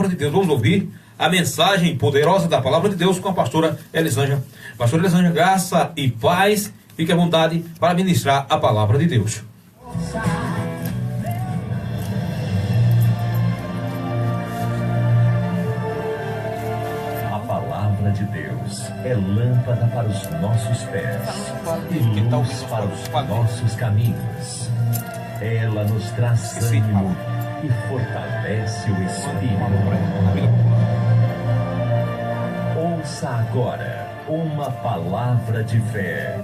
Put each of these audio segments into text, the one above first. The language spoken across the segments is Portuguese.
de Deus. Vamos ouvir a mensagem poderosa da palavra de Deus com a pastora Elisângela. Pastora Elisângela, graça e paz. Fique à vontade para ministrar a palavra de Deus. A palavra de Deus é lâmpada para os nossos pés e luz para os nossos caminhos. Ela nos traz ânimo e fortalece o espírito. Ouça agora uma palavra de fé.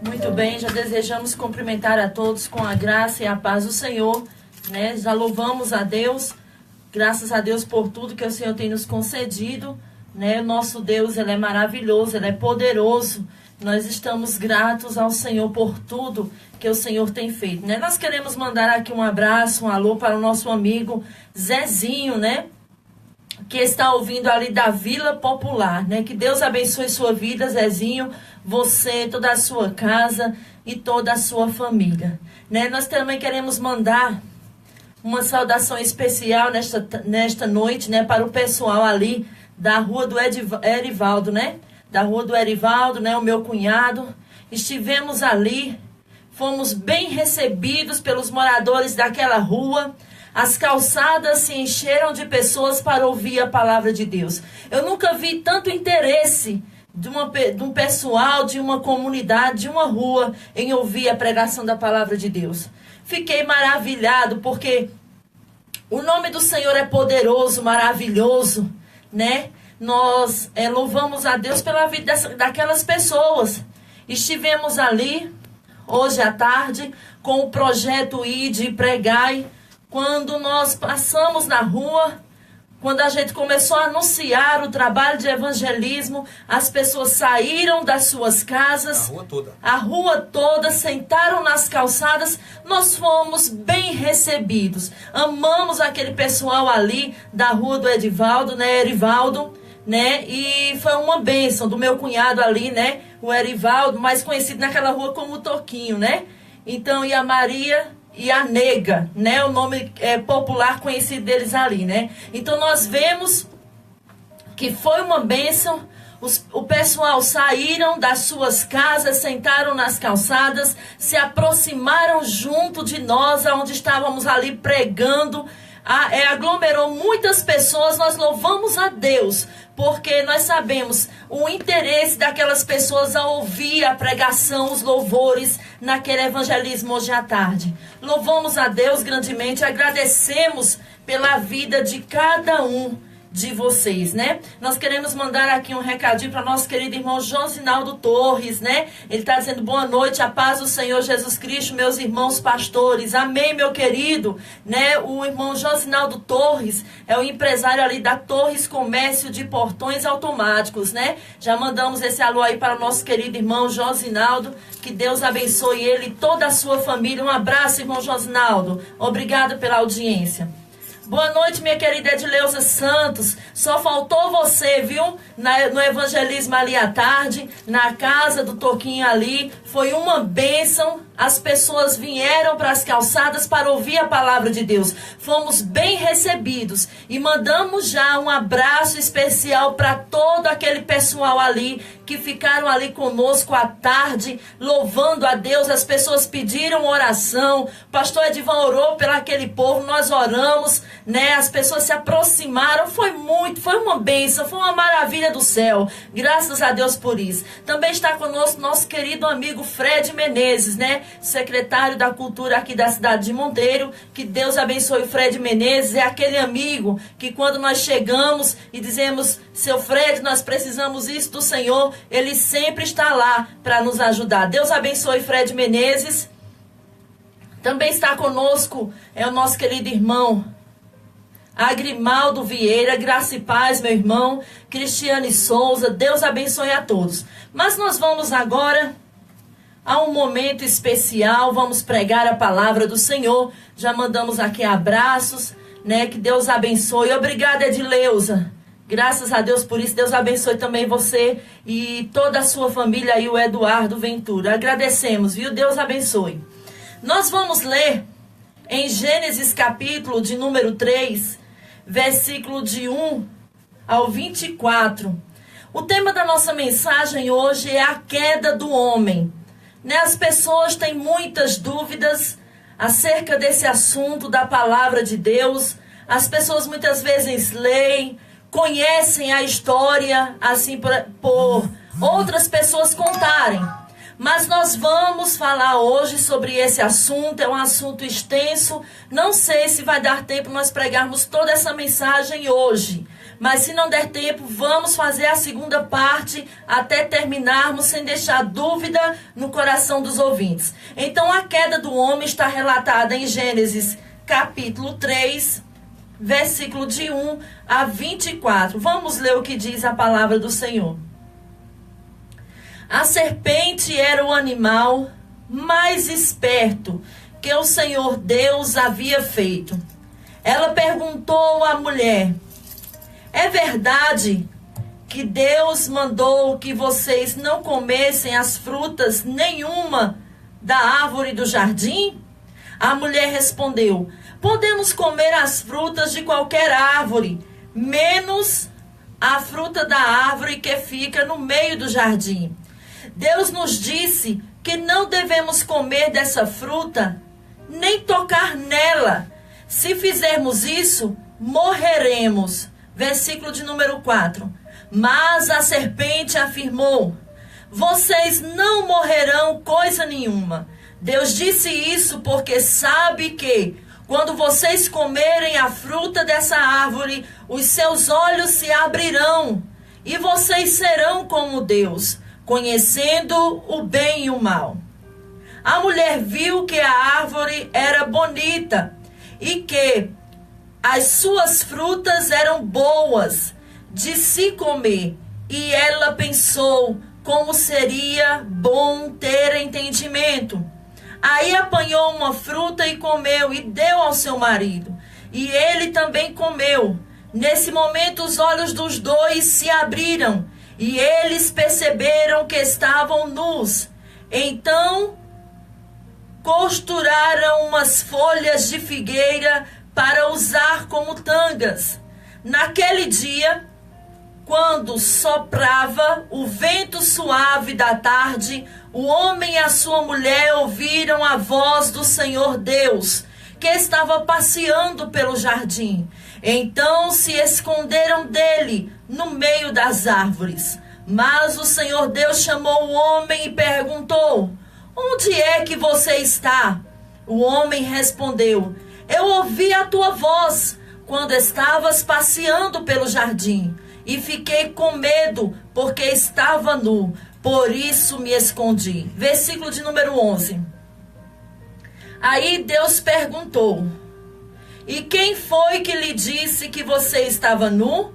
Muito bem, já desejamos cumprimentar a todos com a graça e a paz do Senhor, né? Já louvamos a Deus, graças a Deus por tudo que o Senhor tem nos concedido, né? O nosso Deus, Ele é maravilhoso, Ele é poderoso. Nós estamos gratos ao Senhor por tudo que o Senhor tem feito, né? Nós queremos mandar aqui um abraço, um alô para o nosso amigo Zezinho, né? Que está ouvindo ali da Vila Popular, né? Que Deus abençoe sua vida, Zezinho, você, toda a sua casa e toda a sua família, né? Nós também queremos mandar uma saudação especial nesta noite, né? Para o pessoal ali da rua do Erivaldo, né? Da rua do Erivaldo, né? O meu cunhado. Estivemos ali, fomos bem recebidos pelos moradores daquela rua. As calçadas se encheram de pessoas para ouvir a palavra de Deus. Eu nunca vi tanto interesse de um pessoal, de uma comunidade, de uma rua, em ouvir a pregação da palavra de Deus. Fiquei maravilhado, porque o nome do Senhor é poderoso, maravilhoso, né? Nós louvamos a Deus pela vida daquelas pessoas. Estivemos ali, hoje à tarde, com o projeto Ide e Pregai. Quando nós passamos na rua, quando a gente começou a anunciar o trabalho de evangelismo, as pessoas saíram das suas casas, a rua toda, sentaram nas calçadas, nós fomos bem recebidos. Amamos aquele pessoal ali da rua do Erivaldo, né? E foi uma bênção do meu cunhado ali, né? O Erivaldo, mais conhecido naquela rua como Toquinho, né? Então, e a Maria e a Nega, né? O nome popular conhecido deles ali, né? Então nós vemos que foi uma bênção. O pessoal saíram das suas casas, sentaram nas calçadas, se aproximaram junto de nós, onde estávamos ali pregando. Aglomerou muitas pessoas. Nós louvamos a Deus, porque nós sabemos o interesse daquelas pessoas a ouvir a pregação, os louvores naquele evangelismo hoje à tarde. Louvamos a Deus grandemente, agradecemos pela vida de cada um de vocês, né? Nós queremos mandar aqui um recadinho para nosso querido irmão Josinaldo Torres, né? Ele está dizendo boa noite, a paz do Senhor Jesus Cristo, meus irmãos pastores. Amém, meu querido, né? O irmão Josinaldo Torres é o empresário ali da Torres Comércio de Portões Automáticos, né? Já mandamos esse alô aí para o nosso querido irmão Josinaldo. Que Deus abençoe ele e toda a sua família. Um abraço, irmão Josinaldo. Obrigado pela audiência. Boa noite, minha querida Edileuza Santos. Só faltou você, viu? No evangelismo ali à tarde, na casa do Toquinho ali. Foi uma bênção. As pessoas vieram para as calçadas para ouvir a palavra de Deus. Fomos bem recebidos. E mandamos já um abraço especial para todo aquele pessoal ali que ficaram ali conosco à tarde, louvando a Deus. As pessoas pediram oração. O pastor Edivan orou pelo aquele povo. Nós oramos, né? As pessoas se aproximaram. Foi uma bênção, foi uma maravilha do céu. Graças a Deus por isso. Também está conosco nosso querido amigo Fred Menezes, né? Secretário da Cultura aqui da cidade de Monteiro. Que Deus abençoe o Fred Menezes. É aquele amigo que quando nós chegamos e dizemos, seu Fred, nós precisamos isso do Senhor, ele sempre está lá para nos ajudar. Deus abençoe Fred Menezes. Também está conosco o nosso querido irmão Agrimaldo Vieira. Graça e paz, meu irmão. Cristiane Souza. Deus abençoe a todos. Mas nós vamos agora a um momento especial. Vamos pregar a palavra do Senhor. Já mandamos aqui abraços, né? Que Deus abençoe. Obrigada, Edileuza. Graças a Deus por isso. Deus abençoe também você e toda a sua família e o Eduardo Ventura. Agradecemos, viu? Deus abençoe. Nós vamos ler em Gênesis capítulo de número 3, versículo de 1 ao 24. O tema da nossa mensagem hoje é a queda do homem. As pessoas têm muitas dúvidas acerca desse assunto da palavra de Deus. As pessoas muitas vezes leem, conhecem a história assim por outras pessoas contarem. Mas nós vamos falar hoje sobre esse assunto, é um assunto extenso. Não sei se vai dar tempo nós pregarmos toda essa mensagem hoje. Mas se não der tempo, vamos fazer a segunda parte até terminarmos, sem deixar dúvida no coração dos ouvintes. Então a queda do homem está relatada em Gênesis capítulo 3, versículo de 1 a 24. Vamos ler o que diz a palavra do Senhor. A serpente era o animal mais esperto que o Senhor Deus havia feito. Ela perguntou à mulher: é verdade que Deus mandou que vocês não comessem as frutas nenhuma da árvore do jardim? A mulher respondeu: podemos comer as frutas de qualquer árvore, menos a fruta da árvore que fica no meio do jardim. Deus nos disse que não devemos comer dessa fruta, nem tocar nela. Se fizermos isso, morreremos. Versículo de número 4. Mas a serpente afirmou: vocês não morrerão coisa nenhuma. Deus disse isso porque sabe que, quando vocês comerem a fruta dessa árvore, os seus olhos se abrirão e vocês serão como Deus, conhecendo o bem e o mal. A mulher viu que a árvore era bonita e que as suas frutas eram boas de se comer, e ela pensou como seria bom ter entendimento. Aí apanhou uma fruta e comeu, e deu ao seu marido, e ele também comeu. Nesse momento os olhos dos dois se abriram, e eles perceberam que estavam nus. Então costuraram umas folhas de figueira para usar como tangas. Naquele dia, quando soprava o vento suave da tarde, o homem e a sua mulher ouviram a voz do Senhor Deus, que estava passeando pelo jardim. Então se esconderam dele no meio das árvores. Mas o Senhor Deus chamou o homem e perguntou: onde é que você está? O homem respondeu: eu ouvi a tua voz quando estavas passeando pelo jardim, e fiquei com medo porque estava nu, por isso me escondi. Versículo de número 11. Aí Deus perguntou: e quem foi que lhe disse que você estava nu?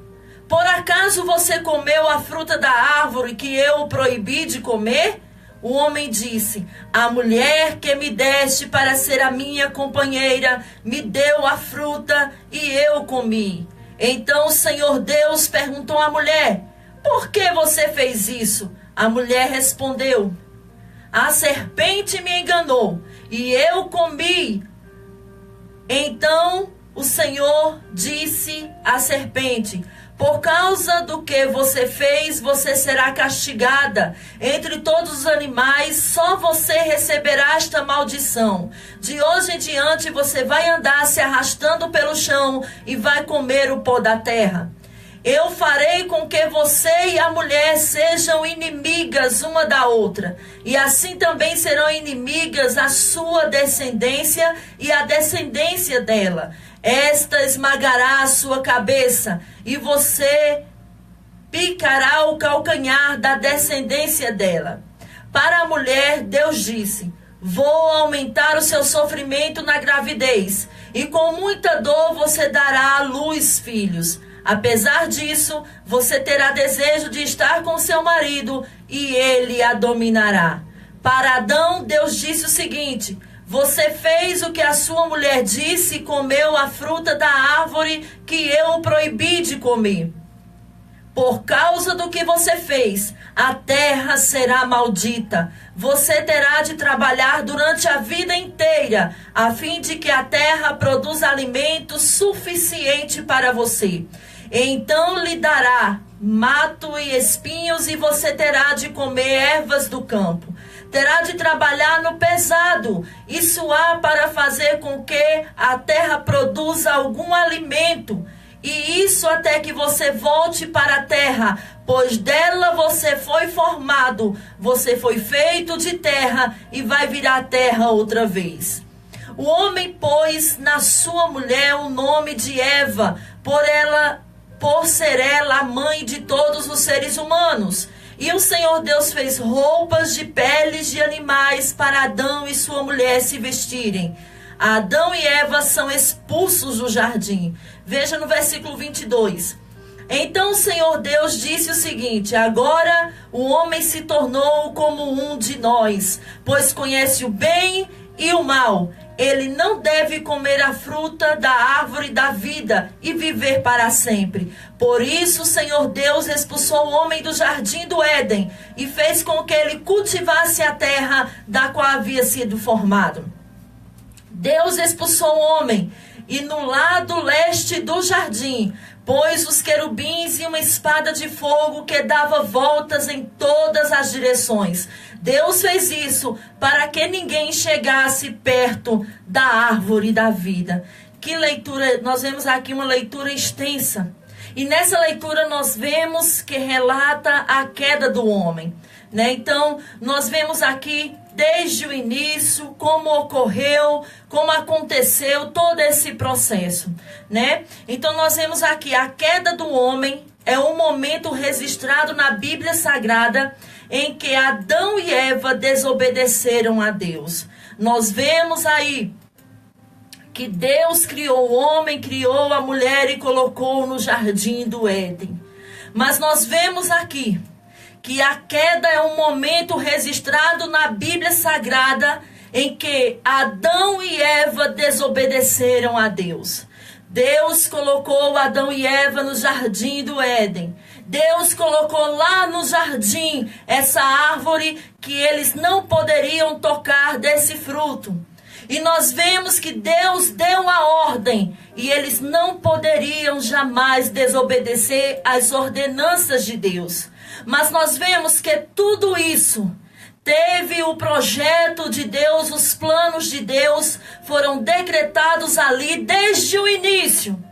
Por acaso você comeu a fruta da árvore que eu o proibi de comer? O homem disse: a mulher que me deste para ser a minha companheira me deu a fruta e eu comi. Então o Senhor Deus perguntou à mulher: por que você fez isso? A mulher respondeu: a serpente me enganou e eu comi. Então o Senhor disse à serpente: por causa do que você fez, você será castigada. Entre todos os animais, só você receberá esta maldição. De hoje em diante, você vai andar se arrastando pelo chão e vai comer o pó da terra. Eu farei com que você e a mulher sejam inimigas uma da outra, e assim também serão inimigas a sua descendência e a descendência dela. Esta esmagará a sua cabeça, e você picará o calcanhar da descendência dela. Para a mulher, Deus disse: vou aumentar o seu sofrimento na gravidez, e com muita dor você dará à luz filhos. Apesar disso, você terá desejo de estar com seu marido, e ele a dominará. Para Adão, Deus disse o seguinte: você fez o que a sua mulher disse e comeu a fruta da árvore que eu proibi de comer. Por causa do que você fez, a terra será maldita. Você terá de trabalhar durante a vida inteira, a fim de que a terra produza alimento suficiente para você. Então lhe dará mato e espinhos, e você terá de comer ervas do campo. Terá de trabalhar no pesado e suar para fazer com que a terra produza algum alimento. E isso até que você volte para a terra, pois dela você foi formado, você foi feito de terra e vai virar terra outra vez. O homem pôs na sua mulher o nome de Eva, por ser ela a mãe de todos os seres humanos. E o Senhor Deus fez roupas de peles de animais para Adão e sua mulher se vestirem. Adão e Eva são expulsos do jardim. Veja no versículo 22. Então o Senhor Deus disse o seguinte: agora o homem se tornou como um de nós, pois conhece o bem e o mal. Ele não deve comer a fruta da árvore da vida e viver para sempre. Por isso o Senhor Deus expulsou o homem do jardim do Éden e fez com que ele cultivasse a terra da qual havia sido formado. Deus expulsou o homem e no lado leste do jardim pôs os querubins e uma espada de fogo que dava voltas em todas as direções. Deus fez isso para que ninguém chegasse perto da árvore da vida. Que leitura! Nós vemos aqui uma leitura extensa. E nessa leitura nós vemos que relata a queda do homem, né? Então, nós vemos aqui desde o início, como ocorreu, como aconteceu todo esse processo, né? Então nós vemos aqui a queda do homem é um momento registrado na Bíblia Sagrada em que Adão e Eva desobedeceram a Deus. Nós vemos aí que Deus criou o homem, criou a mulher e colocou no jardim do Éden. Mas nós vemos aqui que a queda é um momento registrado na Bíblia Sagrada em que Adão e Eva desobedeceram a Deus. Deus colocou Adão e Eva no jardim do Éden. Deus colocou lá no jardim essa árvore que eles não poderiam tocar desse fruto. E nós vemos que Deus deu a ordem e eles não poderiam jamais desobedecer às ordenanças de Deus. Mas nós vemos que tudo isso teve o projeto de Deus, os planos de Deus foram decretados ali desde o início.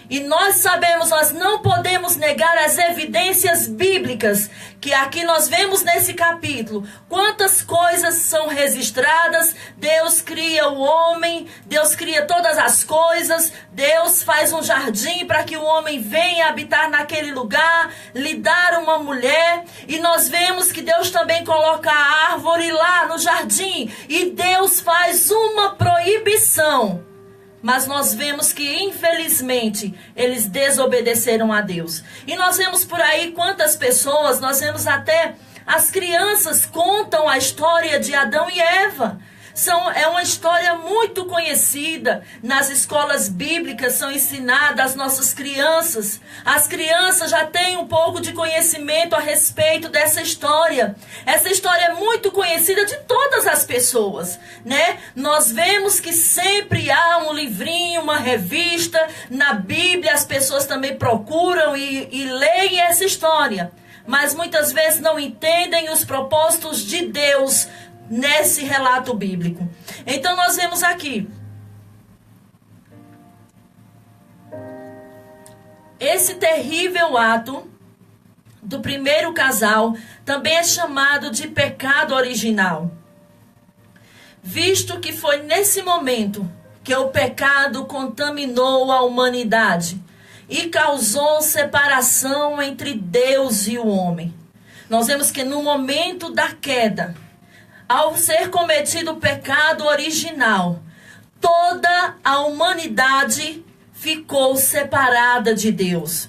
E nós sabemos, nós não podemos negar as evidências bíblicas que aqui nós vemos nesse capítulo. Quantas coisas são registradas, Deus cria o homem, Deus cria todas as coisas, Deus faz um jardim para que o homem venha habitar naquele lugar, lhe dar uma mulher. E nós vemos que Deus também coloca a árvore lá no jardim e Deus faz uma proibição. Mas nós vemos que, infelizmente, eles desobedeceram a Deus. E nós vemos por aí quantas pessoas, nós vemos até as crianças contam a história de Adão e Eva. É uma história muito conhecida. Nas escolas bíblicas são ensinadas às nossas crianças. As crianças já têm um pouco de conhecimento a respeito dessa história. Essa história é muito conhecida de todas as pessoas, né? Nós vemos que sempre há um livrinho, uma revista. Na Bíblia as pessoas também procuram e leem essa história. Mas muitas vezes não entendem os propósitos de Deus nesse relato bíblico. Então nós vemos aqui esse terrível ato do primeiro casal também é chamado de pecado original, visto que foi nesse momento que o pecado contaminou a humanidade e causou separação entre Deus e o homem. Nós vemos que no momento da queda, ao ser cometido o pecado original, toda a humanidade ficou separada de Deus.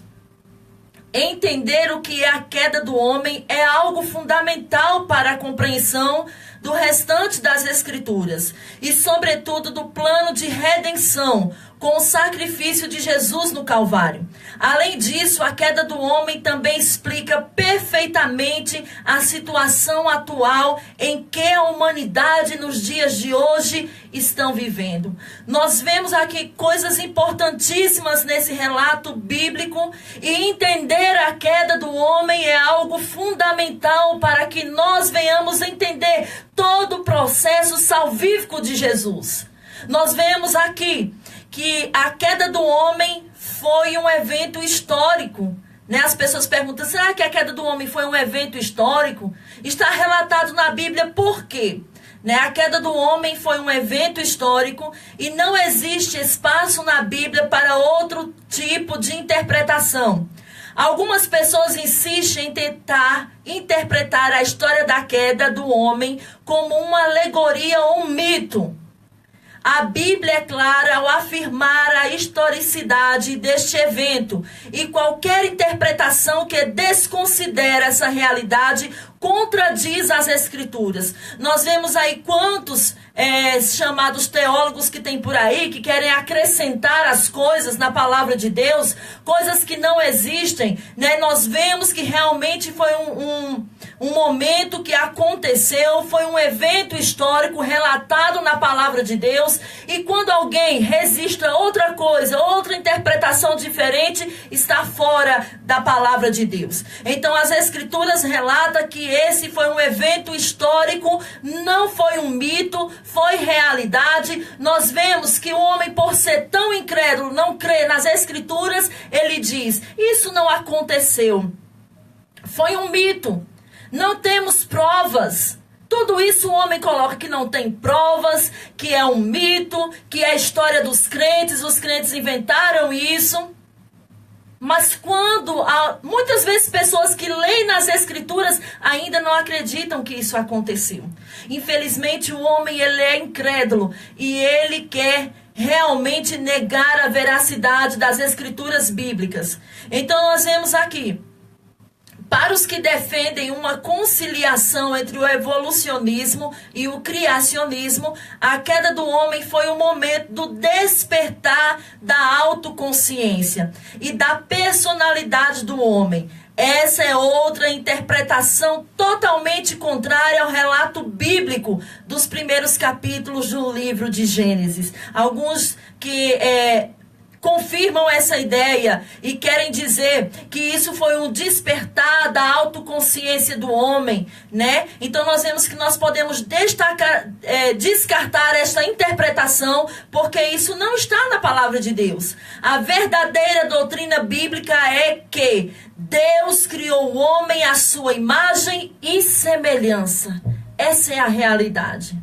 Entender o que é a queda do homem é algo fundamental para a compreensão do restante das Escrituras e, sobretudo, do plano de redenção, com o sacrifício de Jesus no Calvário. Além disso, a queda do homem também explica perfeitamente a situação atual em que a humanidade nos dias de hoje estão vivendo. Nós vemos aqui coisas importantíssimas nesse relato bíblico, e entender a queda do homem é algo fundamental para que nós venhamos entender todo o processo salvífico de Jesus. Nós vemos aqui que a queda do homem foi um evento histórico, né? As pessoas perguntam, será que a queda do homem foi um evento histórico? Está relatado na Bíblia por quê? Né? A queda do homem foi um evento histórico e não existe espaço na Bíblia para outro tipo de interpretação. Algumas pessoas insistem em tentar interpretar a história da queda do homem como uma alegoria ou um mito. A Bíblia é clara ao afirmar a historicidade deste evento, e qualquer interpretação que desconsidera essa realidade contradiz as Escrituras. Nós vemos aí quantos chamados teólogos que tem por aí, que querem acrescentar as coisas na palavra de Deus, coisas que não existem, né? Nós vemos que realmente foi um momento que aconteceu, foi um evento histórico relatado na palavra de Deus, e quando alguém registra outra coisa, outra interpretação diferente, está fora da palavra de Deus. Então as Escrituras relatam que esse foi um evento histórico, não foi um mito, foi realidade. Nós vemos que o homem, por ser tão incrédulo, não crê nas Escrituras, ele diz, isso não aconteceu, foi um mito, não temos provas. Tudo isso o homem coloca que não tem provas, que é um mito, que é a história dos crentes, os crentes inventaram isso. Mas quando muitas vezes pessoas que leem nas Escrituras ainda não acreditam que isso aconteceu. Infelizmente o homem, ele é incrédulo e ele quer realmente negar a veracidade das Escrituras bíblicas. Então nós vemos aqui, para os que defendem uma conciliação entre o evolucionismo e o criacionismo, a queda do homem foi o momento do despertar da autoconsciência e da personalidade do homem. Essa é outra interpretação totalmente contrária ao relato bíblico dos primeiros capítulos do livro de Gênesis. Alguns que confirmam essa ideia e querem dizer que isso foi um despertar da autoconsciência do homem, né? Então nós vemos que nós podemos descartar esta interpretação, porque isso não está na palavra de Deus. A verdadeira doutrina bíblica é que Deus criou o homem à sua imagem e semelhança. Essa é a realidade.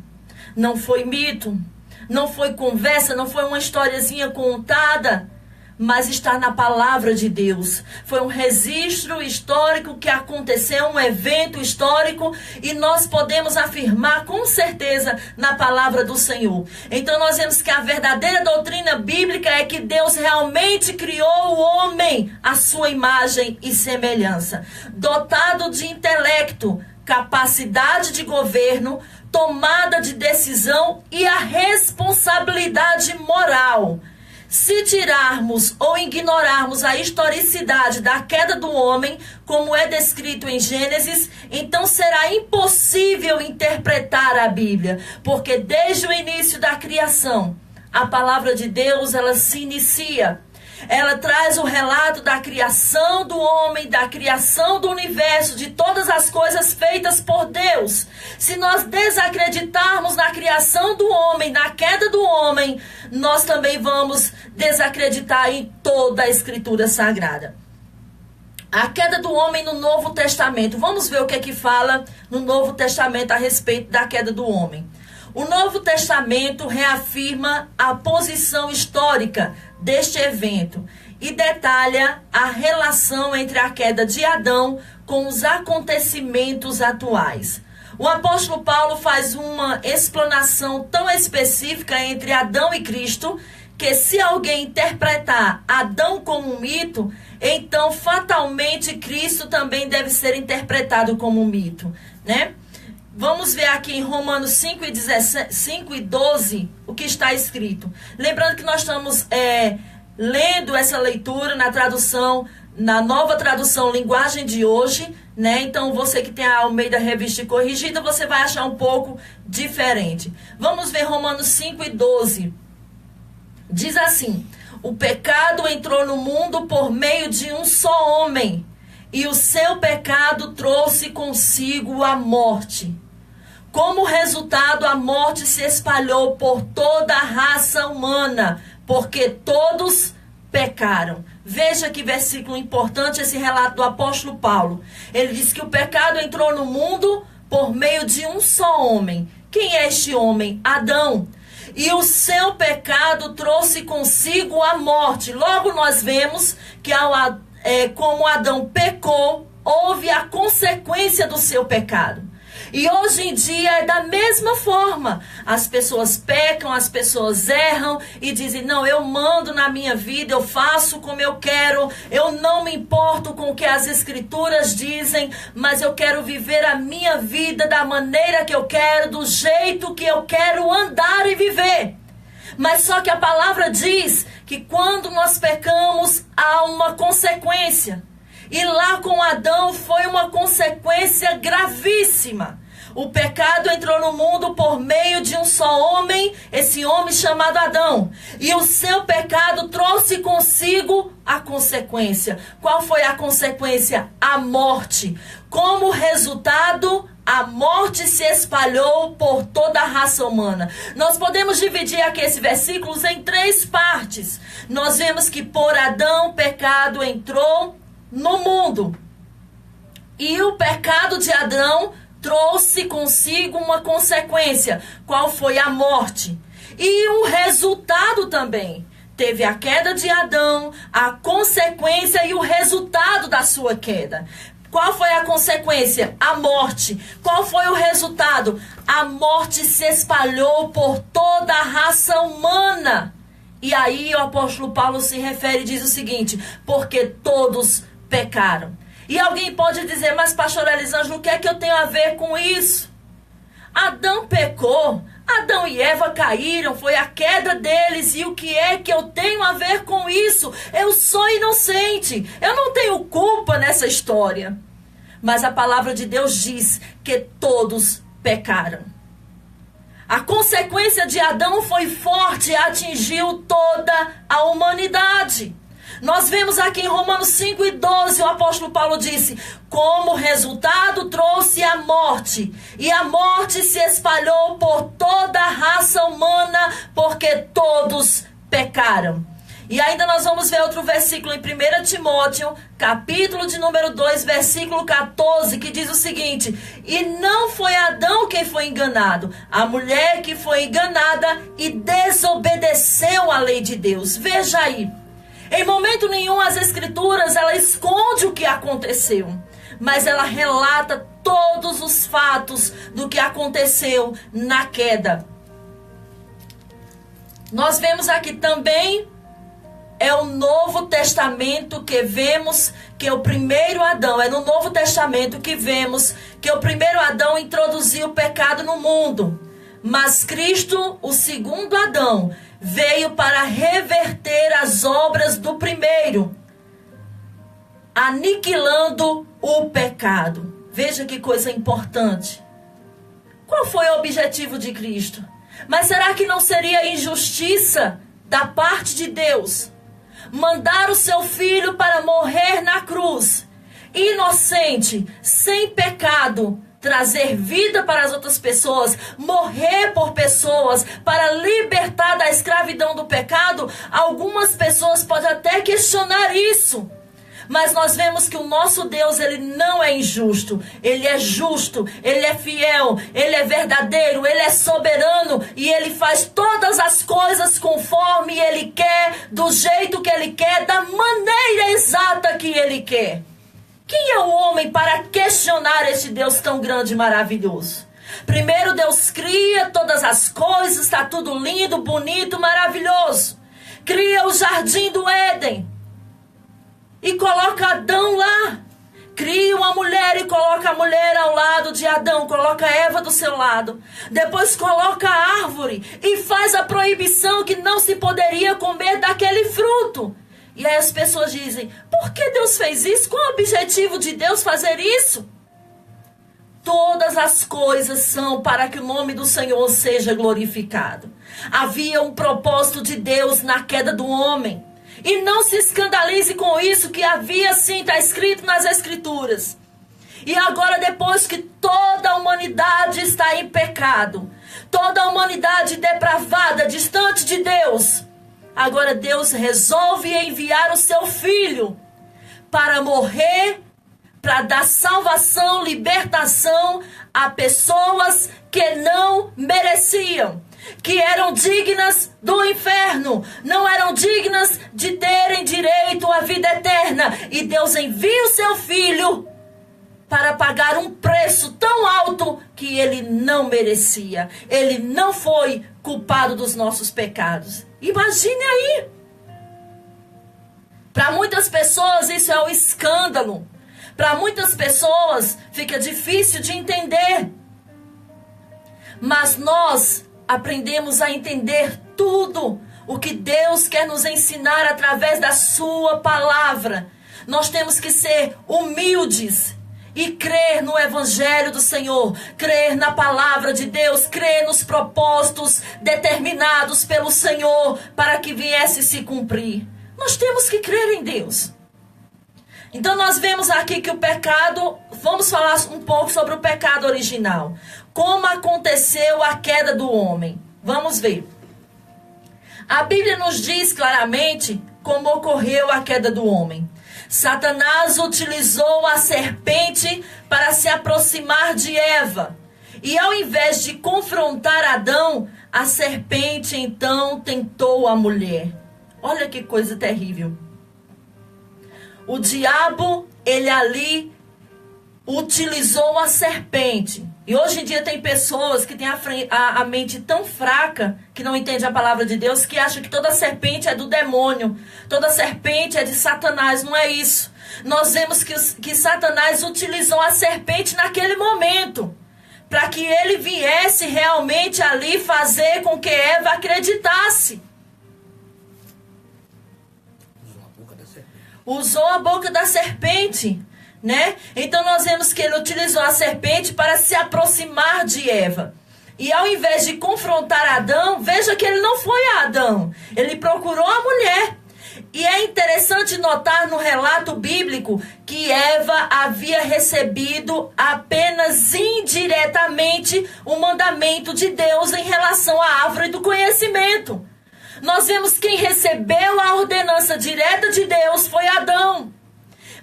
Não foi mito, não foi conversa, não foi uma historiazinha contada, mas está na palavra de Deus. Foi um registro histórico que aconteceu, um evento histórico, e nós podemos afirmar com certeza na palavra do Senhor. Então nós vemos que a verdadeira doutrina bíblica é que Deus realmente criou o homem à sua imagem e semelhança, dotado de intelecto, capacidade de governo, tomada de decisão e a responsabilidade moral. Se tirarmos ou ignorarmos a historicidade da queda do homem, como é descrito em Gênesis, então será impossível interpretar a Bíblia, porque desde o início da criação, a palavra de Deus, ela se inicia. Ela traz o relato da criação do homem, da criação do universo, de todas as coisas feitas por Deus. Se nós desacreditarmos na criação do homem, na queda do homem, nós também vamos desacreditar em toda a Escritura Sagrada. A queda do homem no Novo Testamento. Vamos ver o que é que fala no Novo Testamento a respeito da queda do homem. O Novo Testamento reafirma a posição histórica deste evento e detalha a relação entre a queda de Adão com os acontecimentos atuais. O apóstolo Paulo faz uma explanação tão específica entre Adão e Cristo que, se alguém interpretar Adão como um mito, então fatalmente Cristo também deve ser interpretado como um mito, né? Vamos ver aqui em Romanos 5 e 12 o que está escrito. Lembrando que nós estamos lendo essa leitura na tradução, na nova tradução Linguagem de Hoje, né? Então você que tem a Almeida Revista Corrigida, você vai achar um pouco diferente. Vamos ver Romanos 5 e 12. Diz assim: o pecado entrou no mundo por meio de um só homem, e o seu pecado trouxe consigo a morte. Como resultado, a morte se espalhou por toda a raça humana, porque todos pecaram. Veja que versículo importante esse relato do apóstolo Paulo. Ele diz que o pecado entrou no mundo por meio de um só homem. Quem é este homem? Adão. E o seu pecado trouxe consigo a morte. Logo nós vemos que como Adão pecou, houve a consequência do seu pecado. E hoje em dia é da mesma forma. As pessoas pecam, as pessoas erram e dizem: não, eu mando na minha vida, eu faço como eu quero, eu não me importo com o que as escrituras dizem, mas eu quero viver a minha vida da maneira que eu quero, do jeito que eu quero andar e viver. Mas só que a palavra diz que quando nós pecamos, há uma consequência. E lá com Adão foi uma consequência gravíssima. O pecado entrou no mundo por meio de um só homem, esse homem chamado Adão. E o seu pecado trouxe consigo a consequência. Qual foi a consequência? A morte. Como resultado, a morte se espalhou por toda a raça humana. Nós podemos dividir aqui esses versículos em 3 partes. Nós vemos que por Adão o pecado entrou no mundo. E o pecado de Adão trouxe consigo uma consequência. Qual foi? A morte. E o resultado também. Teve a queda de Adão, a consequência e o resultado da sua queda. Qual foi a consequência? A morte. Qual foi o resultado? A morte se espalhou por toda a raça humana. E aí o apóstolo Paulo se refere e diz o seguinte: porque todos pecaram. E alguém pode dizer: mas pastor Elisângela, o que é que eu tenho a ver com isso? Adão pecou, Adão e Eva caíram, foi a queda deles. E o que é que eu tenho a ver com isso? Eu sou inocente, eu não tenho culpa nessa história. Mas a palavra de Deus diz que todos pecaram. A consequência de Adão foi forte e atingiu toda a humanidade. Nós vemos aqui em Romanos 5 e 12, o apóstolo Paulo disse: como resultado trouxe a morte, e a morte se espalhou por toda a raça humana, porque todos pecaram. E ainda nós vamos ver outro versículo em 1 Timóteo, capítulo de número 2, versículo 14, que diz o seguinte: e não foi Adão quem foi enganado, a mulher que foi enganada e desobedeceu à lei de Deus. Veja aí. Em momento nenhum as escrituras, ela esconde o que aconteceu, mas ela relata todos os fatos do que aconteceu na queda. Nós vemos aqui também, é o Novo Testamento que vemos que o primeiro Adão, é no Novo Testamento que vemos que o primeiro Adão introduziu o pecado no mundo. Mas Cristo, o segundo Adão, veio para reverter as obras do primeiro, aniquilando o pecado. Veja que coisa importante. Qual foi o objetivo de Cristo? Mas será que não seria injustiça da parte de Deus mandar o seu filho para morrer na cruz, inocente, sem pecado, trazer vida para as outras pessoas, morrer por pessoas, para libertar da escravidão do pecado? Algumas pessoas podem até questionar isso. Mas nós vemos que o nosso Deus, ele não é injusto. Ele é justo, ele é fiel, ele é verdadeiro, ele é soberano. E ele faz todas as coisas conforme ele quer, do jeito que ele quer, da maneira exata que ele quer. Quem é o homem para questionar este Deus tão grande e maravilhoso? Primeiro Deus cria todas as coisas, está tudo lindo, bonito, maravilhoso. Cria o jardim do Éden e coloca Adão lá. Cria cria uma mulher e coloca a mulher ao lado de Adão, coloca Eva do seu lado. Depois coloca a árvore e faz a proibição que não se poderia comer daquele fruto. E aí as pessoas dizem, por que Deus fez isso? Qual o objetivo de Deus fazer isso? Todas as coisas são para que o nome do Senhor seja glorificado. Havia um propósito de Deus na queda do homem. E não se escandalize com isso, que havia sim, está escrito nas Escrituras. E agora, depois que toda a humanidade está em pecado, toda a humanidade depravada, distante de Deus, agora Deus resolve enviar o seu Filho para morrer, para dar salvação, libertação a pessoas que não mereciam, que eram dignas do inferno, não eram dignas de terem direito à vida eterna. E Deus envia o seu Filho para pagar um preço tão alto que ele não merecia. Ele não foi culpado dos nossos pecados. Imagine aí. Para muitas pessoas isso é um escândalo. Para muitas pessoas fica difícil de entender. Mas nós aprendemos a entender tudo o que Deus quer nos ensinar através da sua palavra. Nós temos que ser humildes e crer no Evangelho do Senhor, crer na palavra de Deus, crer nos propósitos determinados pelo Senhor para que viesse se cumprir. Nós temos que crer em Deus. Então nós vemos aqui que o pecado, vamos falar um pouco sobre o pecado original. Como aconteceu a queda do homem? Vamos ver. A Bíblia nos diz claramente como ocorreu a queda do homem. Satanás utilizou a serpente para se aproximar de Eva. E ao invés de confrontar Adão, a serpente então tentou a mulher. Olha que coisa terrível. O diabo, ele ali utilizou a serpente. E hoje em dia tem pessoas que têm a mente tão fraca, que não entende a palavra de Deus, que acham que toda serpente é do demônio, toda serpente é de Satanás. Não é isso. Nós vemos que Satanás utilizou a serpente naquele momento, para que ele viesse realmente ali fazer com que Eva acreditasse. Usou a boca da serpente, né? Então nós vemos que ele utilizou a serpente para se aproximar de Eva. E ao invés de confrontar Adão, veja que ele não foi a Adão. Ele procurou a mulher. E é interessante notar no relato bíblico que Eva havia recebido apenas indiretamente o mandamento de Deus em relação à árvore do conhecimento. Nós vemos quem recebeu a ordenança direta de Deus foi Adão.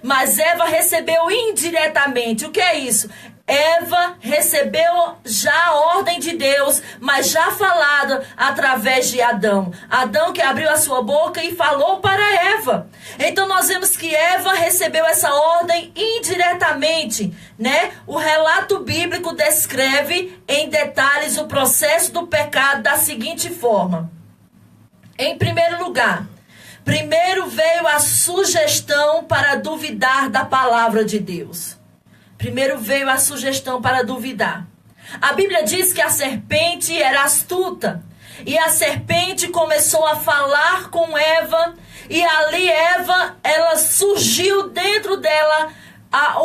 Mas Eva recebeu indiretamente. O que é isso? Eva recebeu já a ordem de Deus, mas já falada através de Adão. Adão que abriu a sua boca e falou para Eva. Então nós vemos que Eva recebeu essa ordem indiretamente, né? O relato bíblico descreve em detalhes o processo do pecado da seguinte forma. Em primeiro lugar, primeiro veio a sugestão para duvidar da palavra de Deus. Primeiro veio a sugestão para duvidar. A Bíblia diz que a serpente era astuta. E a serpente começou a falar com Eva. E ali Eva, ela surgiu dentro dela a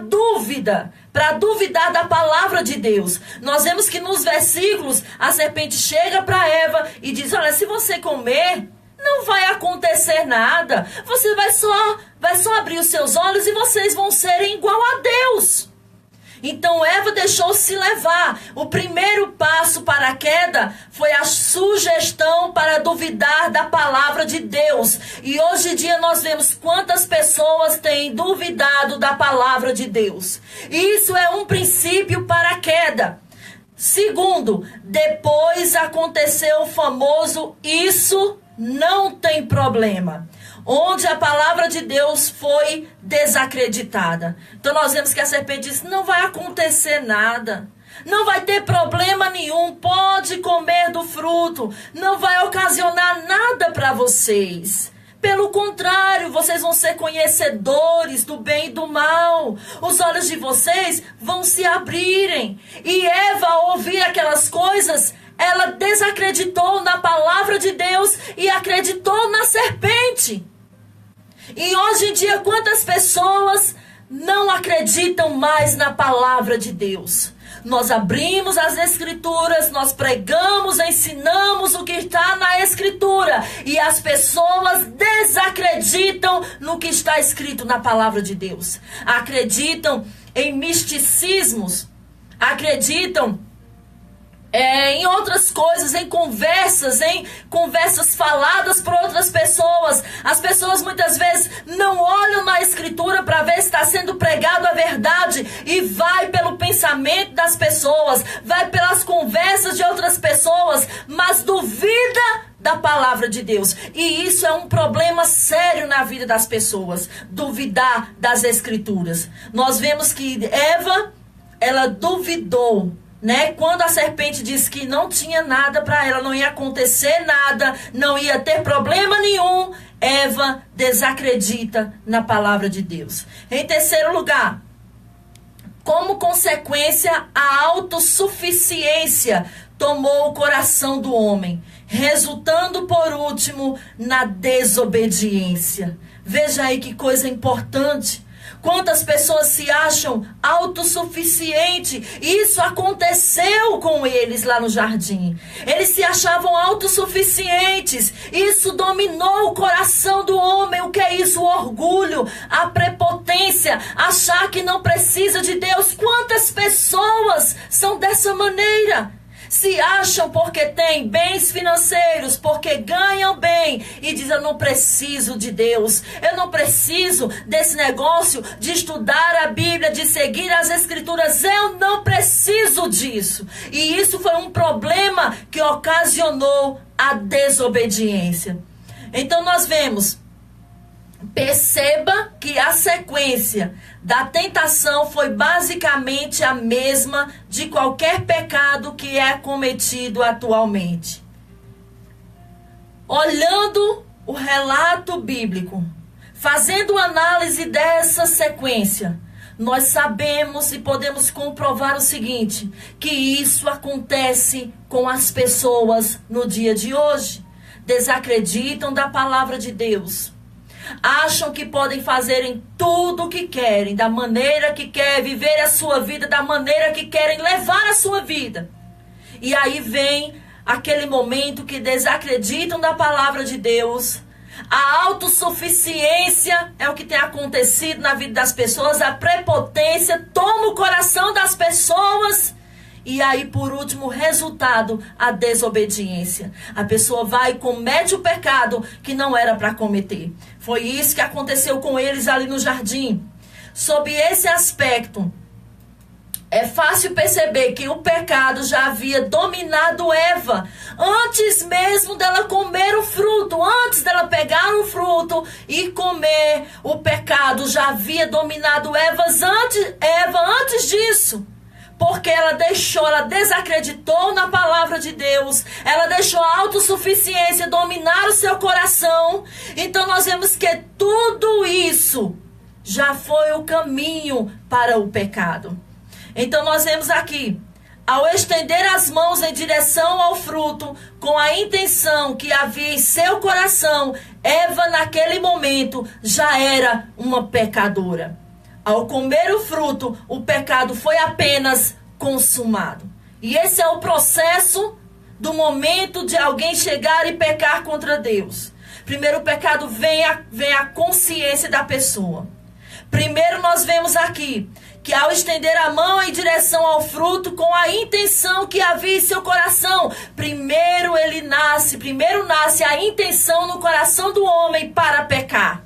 dúvida. Para duvidar da palavra de Deus. Nós vemos que nos versículos a serpente chega para Eva e diz, olha, se você comer, não vai acontecer nada. Você vai só abrir os seus olhos e vocês vão serem igual a Deus. Então Eva deixou-se levar. O primeiro passo para a queda foi a sugestão para duvidar da palavra de Deus. E hoje em dia nós vemos quantas pessoas têm duvidado da palavra de Deus. Isso é um princípio para a queda. Segundo, depois aconteceu o famoso isso não tem problema, onde a palavra de Deus foi desacreditada. Então nós vemos que a serpente disse, não vai acontecer nada, não vai ter problema nenhum, pode comer do fruto, não vai ocasionar nada para vocês. Pelo contrário, vocês vão ser conhecedores do bem e do mal. Os olhos de vocês vão se abrirem. E Eva, ao ouvir aquelas coisas, ela desacreditou na palavra de Deus e acreditou na serpente. E hoje em dia, quantas pessoas não acreditam mais na palavra de Deus? Nós abrimos as Escrituras, nós pregamos, ensinamos o que está na Escritura. E as pessoas desacreditam no que está escrito na palavra de Deus. Acreditam em misticismos, acreditam em outras coisas, em conversas faladas por outras pessoas. As pessoas muitas vezes não olham na Escritura para ver se está sendo pregado a verdade e vai pelo pensamento das pessoas, vai pelas conversas de outras pessoas, mas duvida da palavra de Deus. E isso é um problema sério na vida das pessoas, duvidar das Escrituras. Nós vemos que Eva, ela duvidou, né? Quando a serpente disse que não tinha nada para ela, não ia acontecer nada, não ia ter problema nenhum, Eva desacredita na palavra de Deus. Em terceiro lugar, como consequência, a autossuficiência tomou o coração do homem, resultando por último na desobediência. Veja aí que coisa importante. Quantas pessoas se acham autossuficientes? Isso aconteceu com eles lá no jardim. Eles se achavam autossuficientes. Isso dominou o coração do homem. O que é isso? O orgulho, a prepotência, achar que não precisa de Deus. Quantas pessoas são dessa maneira? Se acham porque têm bens financeiros, porque ganham bem e dizem: eu não preciso de Deus, eu não preciso desse negócio de estudar a Bíblia, de seguir as Escrituras, eu não preciso disso. E isso foi um problema que ocasionou a desobediência. Então nós vemos, perceba que a sequência da tentação foi basicamente a mesma de qualquer pecado que é cometido atualmente. Olhando o relato bíblico, fazendo análise dessa sequência, nós sabemos e podemos comprovar o seguinte, que isso acontece com as pessoas no dia de hoje. Desacreditam da palavra de Deus. Acham que podem fazerem tudo o que querem, da maneira que querem, viver a sua vida da maneira que querem, levar a sua vida. E aí vem aquele momento que desacreditam da palavra de Deus. A autossuficiência é o que tem acontecido na vida das pessoas. A prepotência toma o coração das pessoas. E aí, por último, o resultado, a desobediência. A pessoa vai e comete o pecado que não era para cometer. Foi isso que aconteceu com eles ali no jardim. Sob esse aspecto, é fácil perceber que o pecado já havia dominado Eva. Antes mesmo dela comer o fruto, antes dela pegar o fruto e comer, o pecado já havia dominado Eva antes disso. Porque ela desacreditou na palavra de Deus. Ela deixou a autossuficiência dominar o seu coração. Então nós vemos que tudo isso já foi o caminho para o pecado. Então nós vemos aqui, ao estender as mãos em direção ao fruto, com a intenção que havia em seu coração, Eva naquele momento já era uma pecadora. Ao comer o fruto, o pecado foi apenas consumado. E esse é o processo do momento de alguém chegar e pecar contra Deus. Primeiro o pecado vem a consciência da pessoa. Primeiro nós vemos aqui que ao estender a mão em direção ao fruto com a intenção que havia em seu coração, primeiro nasce a intenção no coração do homem para pecar.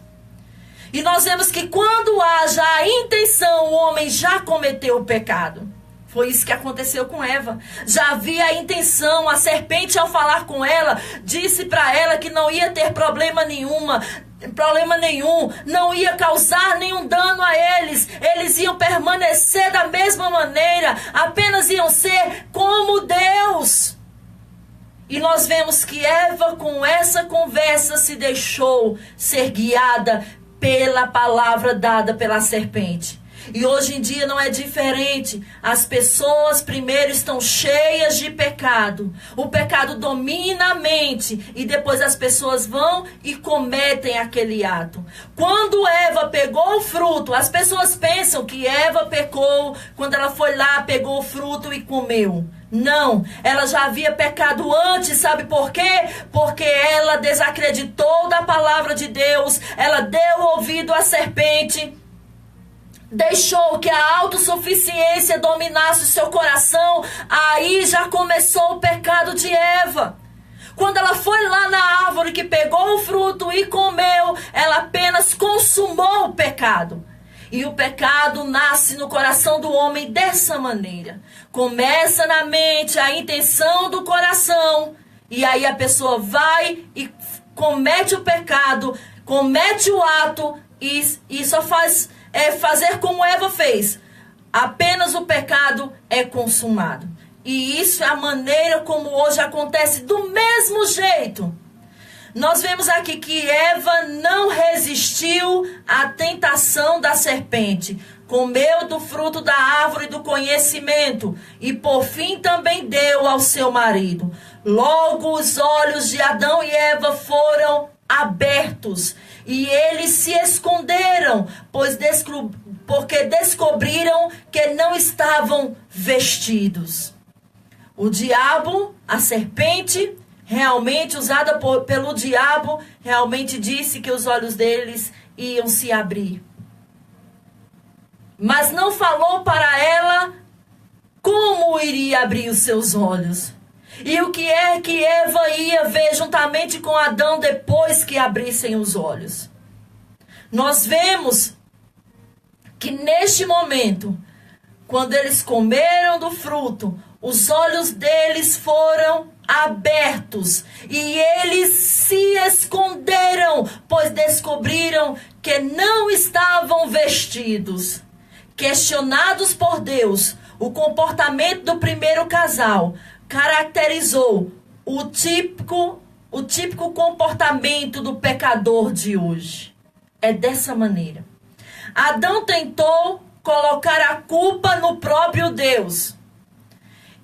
E nós vemos que quando haja a intenção, o homem já cometeu o pecado. Foi isso que aconteceu com Eva. Já havia a intenção, a serpente ao falar com ela, disse para ela que não ia ter problema nenhum, não ia causar nenhum dano a eles. Eles iam permanecer da mesma maneira, apenas iam ser como Deus. E nós vemos que Eva, com essa conversa, se deixou ser guiada pela palavra dada pela serpente. E hoje em dia não é diferente. As pessoas primeiro estão cheias de pecado. O pecado domina a mente e depois as pessoas vão e cometem aquele ato. Quando Eva pegou o fruto, as pessoas pensam que Eva pecou quando ela foi lá, pegou o fruto e comeu. Não, ela já havia pecado antes, sabe por quê? Porque ela desacreditou da palavra de Deus, ela deu ouvido à serpente, deixou que a autossuficiência dominasse o seu coração. Aí já começou o pecado de Eva. Quando ela foi lá na árvore que pegou o fruto e comeu, ela apenas consumou o pecado. E o pecado nasce no coração do homem dessa maneira. Começa na mente a intenção do coração. E aí a pessoa vai e comete o pecado, comete o ato e só faz fazer como Eva fez. Apenas o pecado é consumado. E isso é a maneira como hoje acontece do mesmo jeito. Nós vemos aqui que Eva não resistiu à tentação da serpente. Comeu do fruto da árvore do conhecimento e por fim também deu ao seu marido. Logo os olhos de Adão e Eva foram abertos e eles se esconderam, porque descobriram que não estavam vestidos. O diabo, a serpente, realmente usada pelo diabo, realmente disse que os olhos deles iam se abrir. Mas não falou para ela como iria abrir os seus olhos. E o que é que Eva ia ver juntamente com Adão depois que abrissem os olhos? Nós vemos que neste momento, quando eles comeram do fruto, os olhos deles foram abertos e eles se esconderam, pois descobriram que não estavam vestidos. Questionados por Deus, o comportamento do primeiro casal caracterizou o típico comportamento do pecador de hoje. É dessa maneira. Adão tentou colocar a culpa no próprio Deus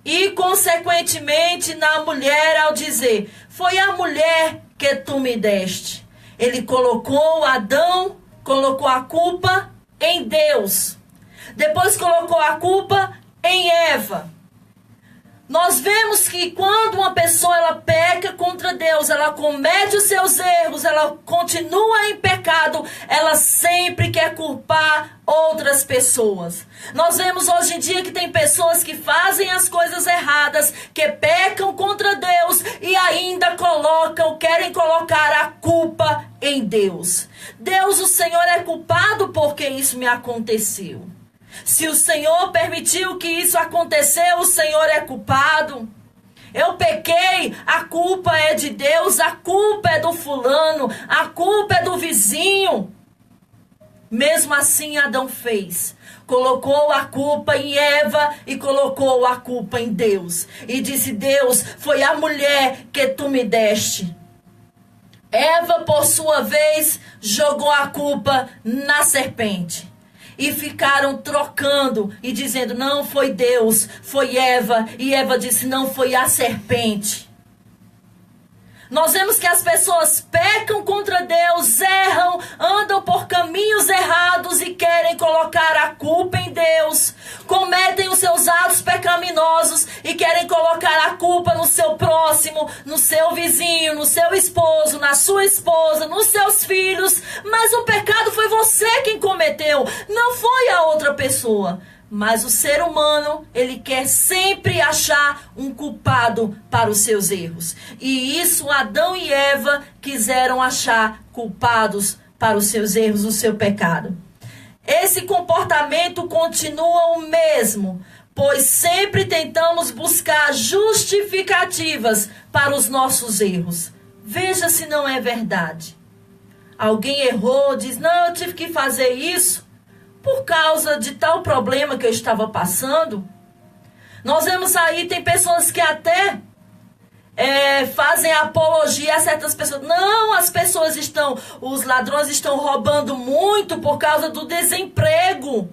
e, consequentemente, na mulher ao dizer: foi a mulher que tu me deste. Ele Adão colocou a culpa em Deus. Depois colocou a culpa em Eva. Nós vemos que quando uma pessoa ela peca contra Deus, ela comete os seus erros, ela continua em pecado, ela sempre quer culpar outras pessoas. Nós vemos hoje em dia que tem pessoas que fazem as coisas erradas, que pecam contra Deus e ainda querem colocar a culpa em Deus. Deus, o Senhor é culpado porque isso me aconteceu. Se o Senhor permitiu que isso aconteceu, o Senhor é culpado. Eu pequei, a culpa é de Deus, a culpa é do fulano, a culpa é do vizinho. Mesmo assim, Adão fez. Colocou a culpa em Eva e colocou a culpa em Deus. E disse: Deus, foi a mulher que tu me deste. Eva, por sua vez, jogou a culpa na serpente. E ficaram trocando e dizendo: não foi Deus, foi Eva. E Eva disse: não, foi a serpente. Nós vemos que as pessoas pecam contra Deus, erram, andam por caminhos errados e querem colocar a culpa em Deus. Cometem os seus atos pecaminosos e querem colocar a culpa no seu próximo, no seu vizinho, no seu esposo, na sua esposa, nos seus filhos. Mas o pecado foi você quem cometeu, não foi a outra pessoa. Mas o ser humano, ele quer sempre achar um culpado para os seus erros. E isso Adão e Eva quiseram achar culpados para os seus erros, o seu pecado. Esse comportamento continua o mesmo, pois sempre tentamos buscar justificativas para os nossos erros. Veja se não é verdade. Alguém errou, diz: não, eu tive que fazer isso por causa de tal problema que eu estava passando. Nós vemos aí, tem pessoas que até fazem apologia a certas pessoas. Não, os ladrões estão roubando muito por causa do desemprego.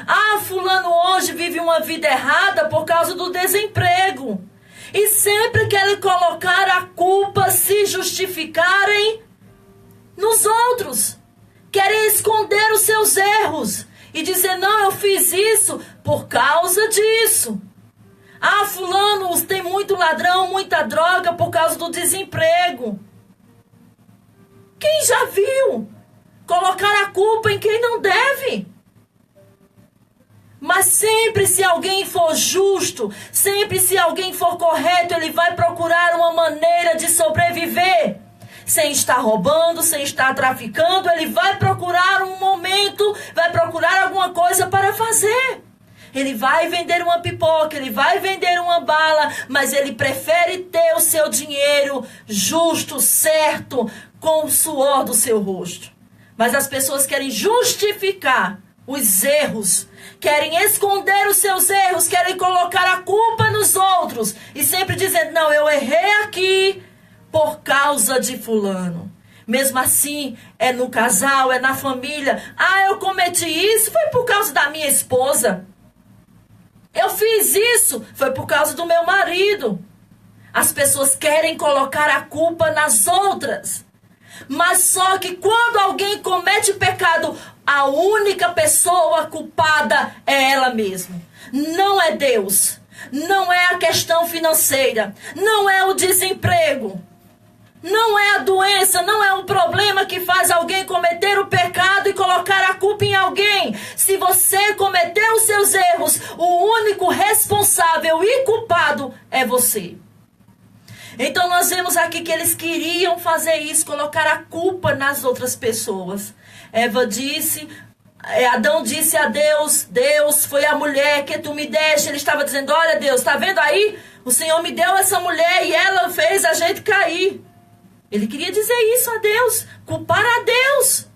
Ah, fulano hoje vive uma vida errada por causa do desemprego. E sempre querem colocar a culpa, se justificarem nos outros. Querem esconder os seus erros e dizer, não, eu fiz isso por causa disso. Ah, fulano tem muito ladrão, muita droga por causa do desemprego. Quem já viu colocar a culpa em quem não deve? Mas sempre se alguém for justo, sempre se alguém for correto, ele vai procurar uma maneira de sobreviver. Sem estar roubando, sem estar traficando, ele vai procurar um momento, vai procurar alguma coisa para fazer. Ele vai vender uma pipoca, ele vai vender uma bala, mas ele prefere ter o seu dinheiro justo, certo, com o suor do seu rosto. Mas as pessoas querem justificar os erros, querem esconder os seus erros, querem colocar a culpa nos outros e sempre dizendo, não, eu errei aqui por causa de fulano. Mesmo assim, é no casal, é na família. Ah, eu cometi isso, foi por causa da minha esposa. Eu fiz isso, foi por causa do meu marido. As pessoas querem colocar a culpa nas outras. Mas só que quando alguém comete pecado, a única pessoa culpada é ela mesma. Não é Deus. Não é a questão financeira. Não é o desemprego. Não é a doença, não é o problema que faz alguém cometer o pecado e colocar a culpa em alguém. Se você cometeu os seus erros, o único responsável e culpado é você. Então nós vemos aqui que eles queriam fazer isso, colocar a culpa nas outras pessoas. Adão disse a Deus, Deus, foi a mulher que tu me deste. Ele estava dizendo, olha Deus, está vendo aí? O Senhor me deu essa mulher e ela fez a gente cair. Ele queria dizer isso a Deus, culpar a Deus.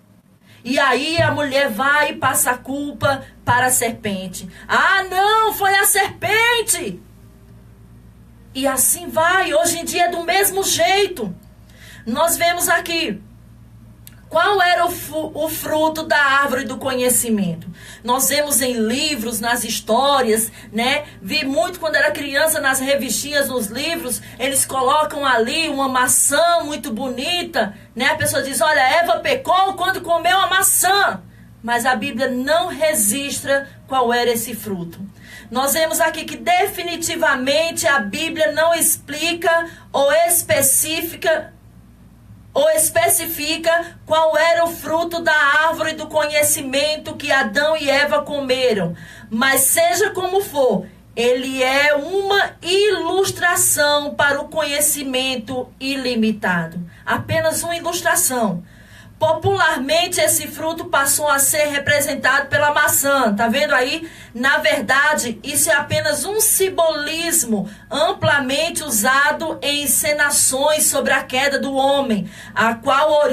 E aí a mulher vai e passa a culpa para a serpente. Ah, não, foi a serpente. E assim vai, hoje em dia é do mesmo jeito. Nós vemos aqui, qual era o fruto da árvore do conhecimento? Nós vemos em livros, nas histórias, né? Vi muito quando era criança nas revistinhas, nos livros, eles colocam ali uma maçã muito bonita, né? A pessoa diz, olha, Eva pecou quando comeu a maçã. Mas a Bíblia não registra qual era esse fruto. Nós vemos aqui que definitivamente a Bíblia não explica ou especifica qual era o fruto da árvore do conhecimento que Adão e Eva comeram. Mas seja como for, ele é uma ilustração para o conhecimento ilimitado. Apenas uma ilustração. Popularmente, esse fruto passou a ser representado pela maçã. Tá vendo aí? Na verdade, isso é apenas um simbolismo amplamente usado em encenações sobre a queda do homem, a qual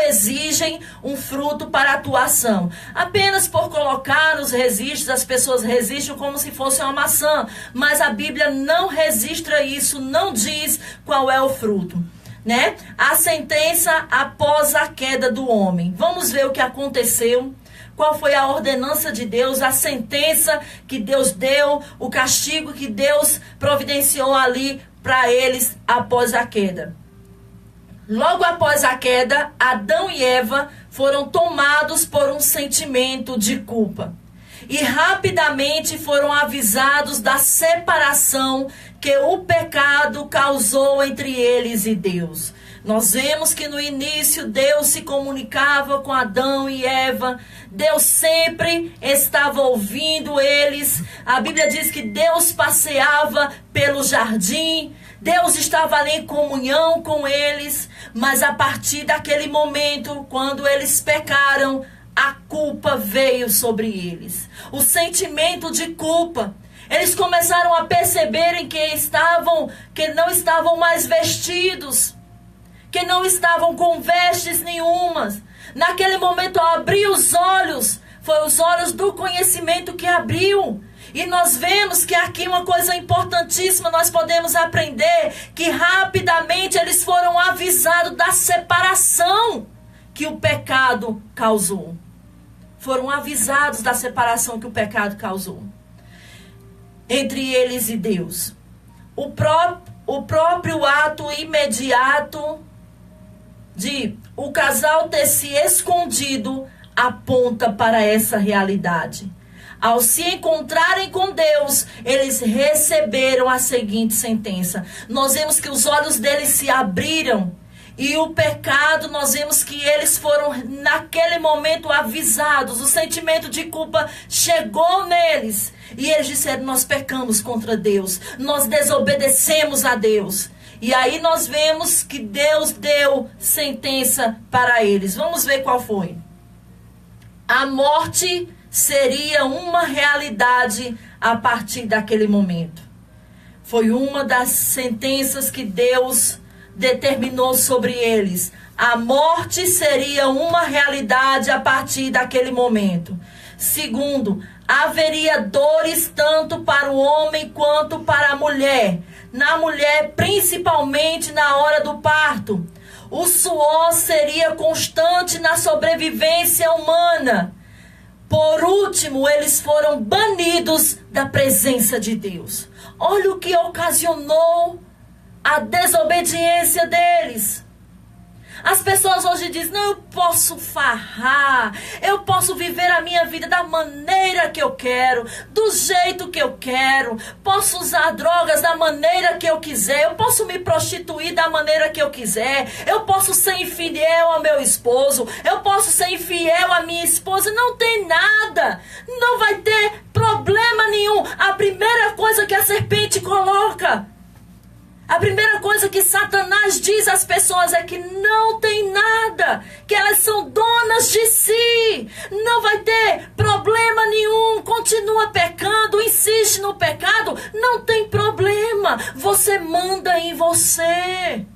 exigem um fruto para atuação. Apenas por colocar nos registros, as pessoas registram como se fosse uma maçã. Mas a Bíblia não registra isso, não diz qual é o fruto. Né? A sentença após a queda do homem. Vamos ver o que aconteceu. Qual foi a ordenança de Deus, a sentença que Deus deu, o castigo que Deus providenciou ali para eles após a queda. Logo após a queda, Adão e Eva foram tomados por um sentimento de culpa. E rapidamente foram avisados da separação que o pecado causou entre eles e Deus. Nós vemos que no início Deus se comunicava com Adão e Eva. Deus sempre estava ouvindo eles. A Bíblia diz que Deus passeava pelo jardim. Deus estava ali em comunhão com eles. Mas a partir daquele momento, quando eles pecaram, a culpa veio sobre eles. O sentimento de culpa. Eles começaram a perceberem que não estavam mais vestidos, que não estavam com vestes nenhumas. Naquele momento, ao abrir os olhos, foi os olhos do conhecimento que abriu. E nós vemos que aqui uma coisa importantíssima nós podemos aprender, que rapidamente eles foram avisados da separação que o pecado causou. Foram avisados da separação que o pecado causou entre eles e Deus. O próprio ato imediato de o casal ter se escondido aponta para essa realidade. Ao se encontrarem com Deus, eles receberam a seguinte sentença. Nós vemos que os olhos deles se abriram. E o pecado, nós vemos que eles foram naquele momento avisados. O sentimento de culpa chegou neles. E eles disseram, nós pecamos contra Deus. Nós desobedecemos a Deus. E aí nós vemos que Deus deu sentença para eles. Vamos ver qual foi. A morte seria uma realidade a partir daquele momento. Foi uma das sentenças que Deus determinou sobre eles. A morte seria uma realidade a partir daquele momento. Segundo, haveria dores tanto para o homem quanto para a mulher. Na mulher, principalmente na hora do parto. O suor seria constante na sobrevivência humana. Por último, eles foram banidos da presença de Deus. Olha o que ocasionou a desobediência deles. As pessoas hoje dizem, não, eu posso farrar, eu posso viver a minha vida da maneira que eu quero, do jeito que eu quero, posso usar drogas da maneira que eu quiser, eu posso me prostituir da maneira que eu quiser, eu posso ser infiel ao meu esposo, eu posso ser infiel à minha esposa, não tem nada, não vai ter problema nenhum. A primeira coisa que a serpente coloca, a primeira coisa que Satanás diz às pessoas é que não tem nada, que elas são donas de si, não vai ter problema nenhum, continua pecando, insiste no pecado, não tem problema, você manda em você.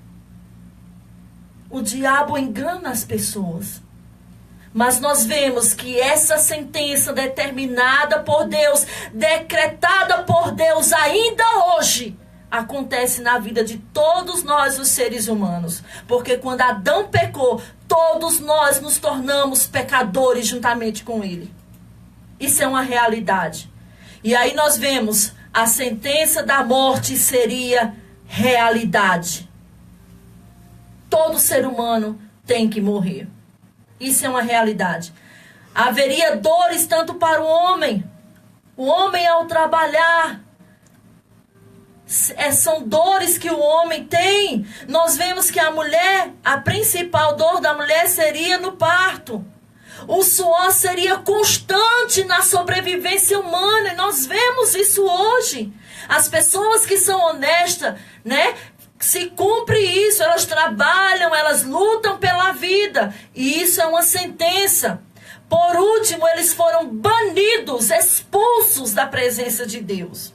O diabo engana as pessoas. Mas nós vemos que essa sentença determinada por Deus, decretada por Deus ainda hoje, acontece na vida de todos nós, os seres humanos. Porque quando Adão pecou, todos nós nos tornamos pecadores juntamente com ele. Isso é uma realidade. E aí nós vemos, a sentença da morte seria realidade. Todo ser humano tem que morrer. Isso é uma realidade. Haveria dores tanto para o homem. O homem ao trabalhar, são dores que o homem tem. Nós vemos que a mulher, a principal dor da mulher seria no parto. O suor seria constante na sobrevivência humana. E nós vemos isso hoje. As pessoas que são honestas, né? Se cumpre isso, elas trabalham, elas lutam pela vida. E isso é uma sentença. Por último, eles foram banidos, expulsos da presença de Deus.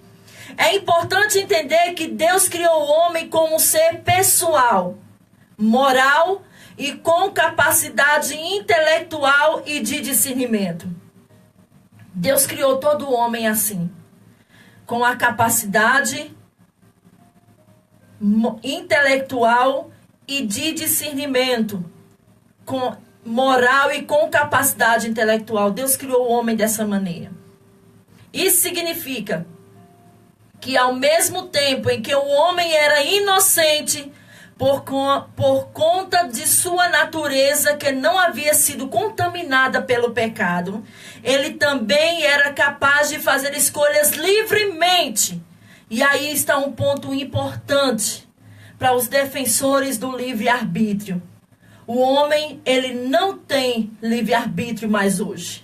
É importante entender que Deus criou o homem como um ser pessoal, moral e com capacidade intelectual e de discernimento. Deus criou todo o homem assim, com a capacidade intelectual e de discernimento, com moral e com capacidade intelectual. Deus criou o homem dessa maneira. Isso significa que ao mesmo tempo em que o homem era inocente, por conta de sua natureza que não havia sido contaminada pelo pecado, ele também era capaz de fazer escolhas livremente. E aí está um ponto importante para os defensores do livre-arbítrio. O homem, ele não tem livre-arbítrio mais hoje.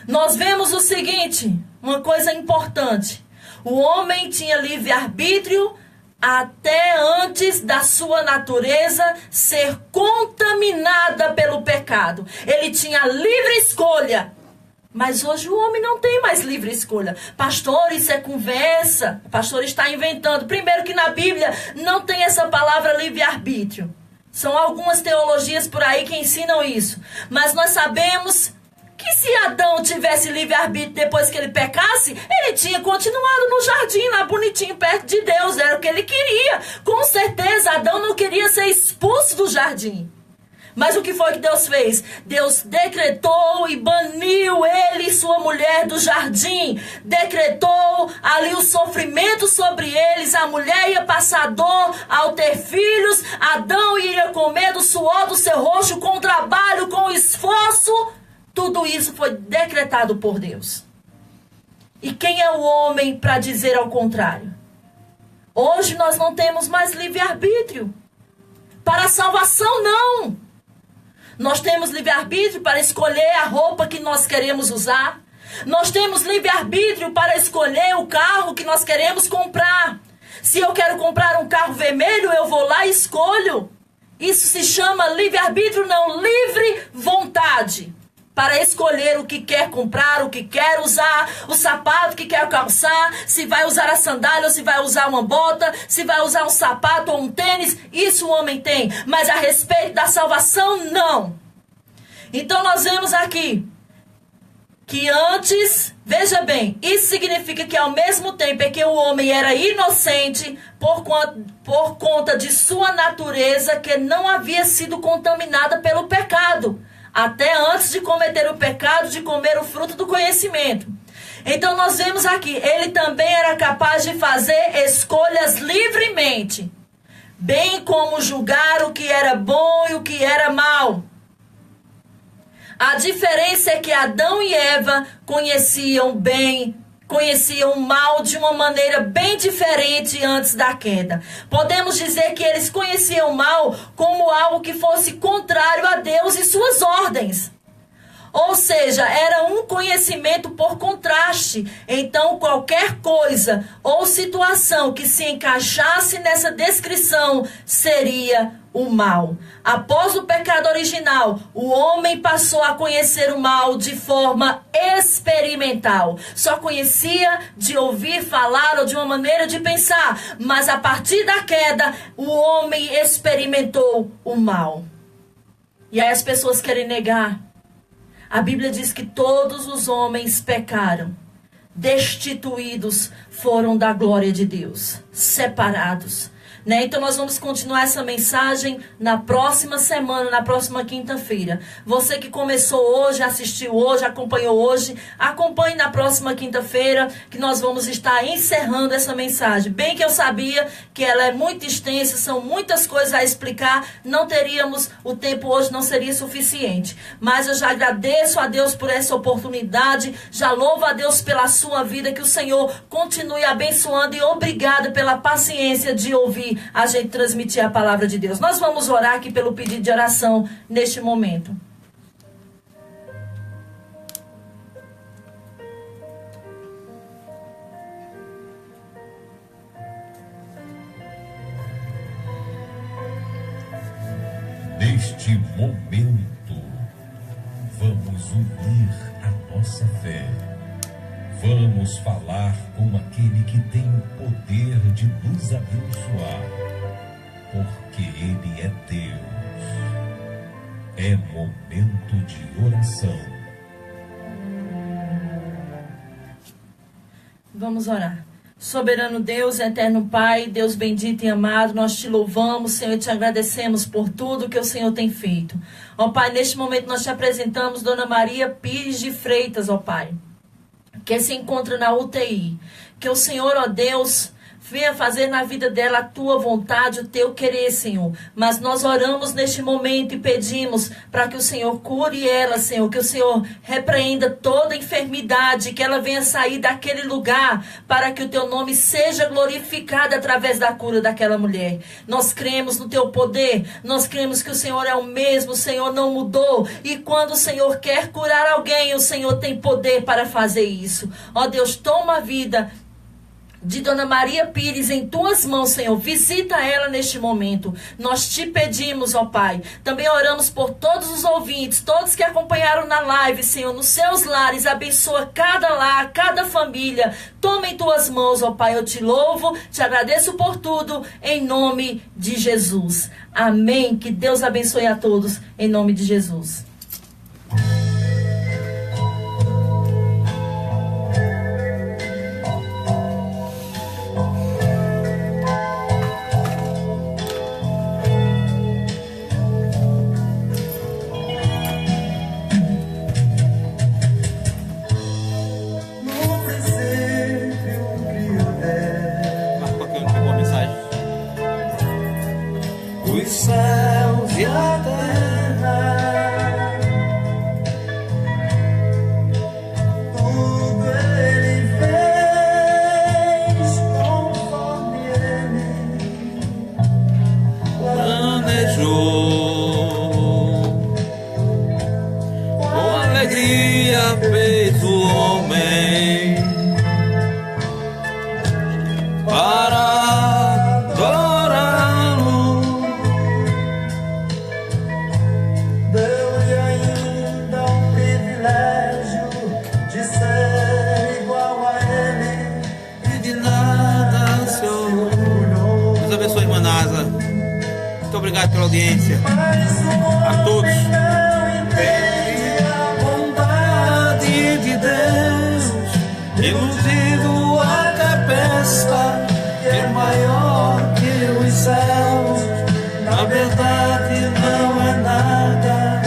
Nós vemos o seguinte, uma coisa importante. O homem tinha livre-arbítrio até antes da sua natureza ser contaminada pelo pecado. Ele tinha livre escolha. Mas hoje o homem não tem mais livre escolha. Pastor, isso é conversa. O pastor está inventando. Primeiro que na Bíblia não tem essa palavra livre-arbítrio. São algumas teologias por aí que ensinam isso. Mas nós sabemos que E se Adão tivesse livre-arbítrio depois que ele pecasse, ele tinha continuado no jardim, lá bonitinho, perto de Deus. Era o que ele queria. Com certeza, Adão não queria ser expulso do jardim. Mas o que foi que Deus fez? Deus decretou e baniu ele e sua mulher do jardim. Decretou ali o sofrimento sobre eles. A mulher ia passar dor ao ter filhos. Adão iria comer do suor do seu rosto, com trabalho, com esforço. Tudo isso foi decretado por Deus. E quem é o homem para dizer ao contrário? Hoje nós não temos mais livre-arbítrio. Para a salvação, não. Nós temos livre-arbítrio para escolher a roupa que nós queremos usar. Nós temos livre-arbítrio para escolher o carro que nós queremos comprar. Se eu quero comprar um carro vermelho, eu vou lá e escolho. Isso se chama livre-arbítrio, não, livre vontade. Para escolher o que quer comprar, o que quer usar, o sapato que quer calçar, se vai usar a sandália ou se vai usar uma bota, se vai usar um sapato ou um tênis, isso o homem tem. Mas a respeito da salvação, não. Então nós vemos aqui que antes, veja bem, isso significa que ao mesmo tempo em que o homem era inocente por conta de sua natureza que não havia sido contaminada pelo pecado. Até antes de cometer o pecado, de comer o fruto do conhecimento. Então nós vemos aqui, ele também era capaz de fazer escolhas livremente, bem como julgar o que era bom e o que era mal. A diferença é que Adão e Eva conheciam o mal de uma maneira bem diferente antes da queda. Podemos dizer que eles conheciam o mal como algo que fosse contrário a Deus e suas ordens. Ou seja, era um conhecimento por contraste. Então, qualquer coisa ou situação que se encaixasse nessa descrição seria o mal. Após o pecado original, o homem passou a conhecer o mal de forma experimental. Só conhecia de ouvir falar ou de uma maneira de pensar. Mas a partir da queda, o homem experimentou o mal. E aí as pessoas querem negar. A Bíblia diz que todos os homens pecaram, destituídos foram da glória de Deus, separados. Então nós vamos continuar essa mensagem na próxima semana, na próxima quinta-feira. Você que começou hoje, assistiu hoje, acompanhou hoje, acompanhe na próxima quinta-feira, que nós vamos estar encerrando essa mensagem. Bem que eu sabia que ela é muito extensa, são muitas coisas a explicar, não teríamos, o tempo hoje não seria suficiente. Mas eu já agradeço a Deus por essa oportunidade, já louvo a Deus pela sua vida, que o Senhor continue abençoando e obrigado pela paciência de ouvir a gente transmitir a palavra de Deus. Nós vamos orar aqui pelo pedido de oração neste momento. Neste momento, vamos unir a nossa fé. Vamos falar com aquele que tem o poder de nos abençoar, porque Ele é Deus. É momento de oração. Vamos orar. Soberano Deus, eterno Pai, Deus bendito e amado, nós te louvamos, Senhor, e te agradecemos por tudo que o Senhor tem feito. Ó Pai, neste momento nós te apresentamos Dona Maria Pires de Freitas, ó Pai, que se encontra na UTI. Que o Senhor, ó Deus, venha fazer na vida dela a tua vontade, o teu querer, Senhor. Mas nós oramos neste momento e pedimos para que o Senhor cure ela, Senhor. Que o Senhor repreenda toda enfermidade, que ela venha sair daquele lugar para que o teu nome seja glorificado através da cura daquela mulher. Nós cremos no teu poder, nós cremos que o Senhor é o mesmo, o Senhor não mudou. E quando o Senhor quer curar alguém, o Senhor tem poder para fazer isso. Ó Deus, toma a vida de Dona Maria Pires em tuas mãos, Senhor. Visita ela neste momento. Nós te pedimos, ó Pai. Também oramos por todos os ouvintes, todos que acompanharam na live, Senhor, nos seus lares. Abençoa cada lar, cada família. Toma em tuas mãos, ó Pai. Eu te louvo, te agradeço por tudo, em nome de Jesus. Amém. Que Deus abençoe a todos, em nome de Jesus. os céus e a terra. Tudo Ele fez conforme Ele planejou. Com alegria fez o homem para adorá-lo. deu-lhe ainda o privilégio de ser igual a Ele E de nada se orgulhou. Deus abençoe, irmã Nasa. Muito obrigado pela audiência. Mas o A todos. homem não entende a Bondade de Deus, iludido até pensa que é maior que os céus. Na verdade não é nada,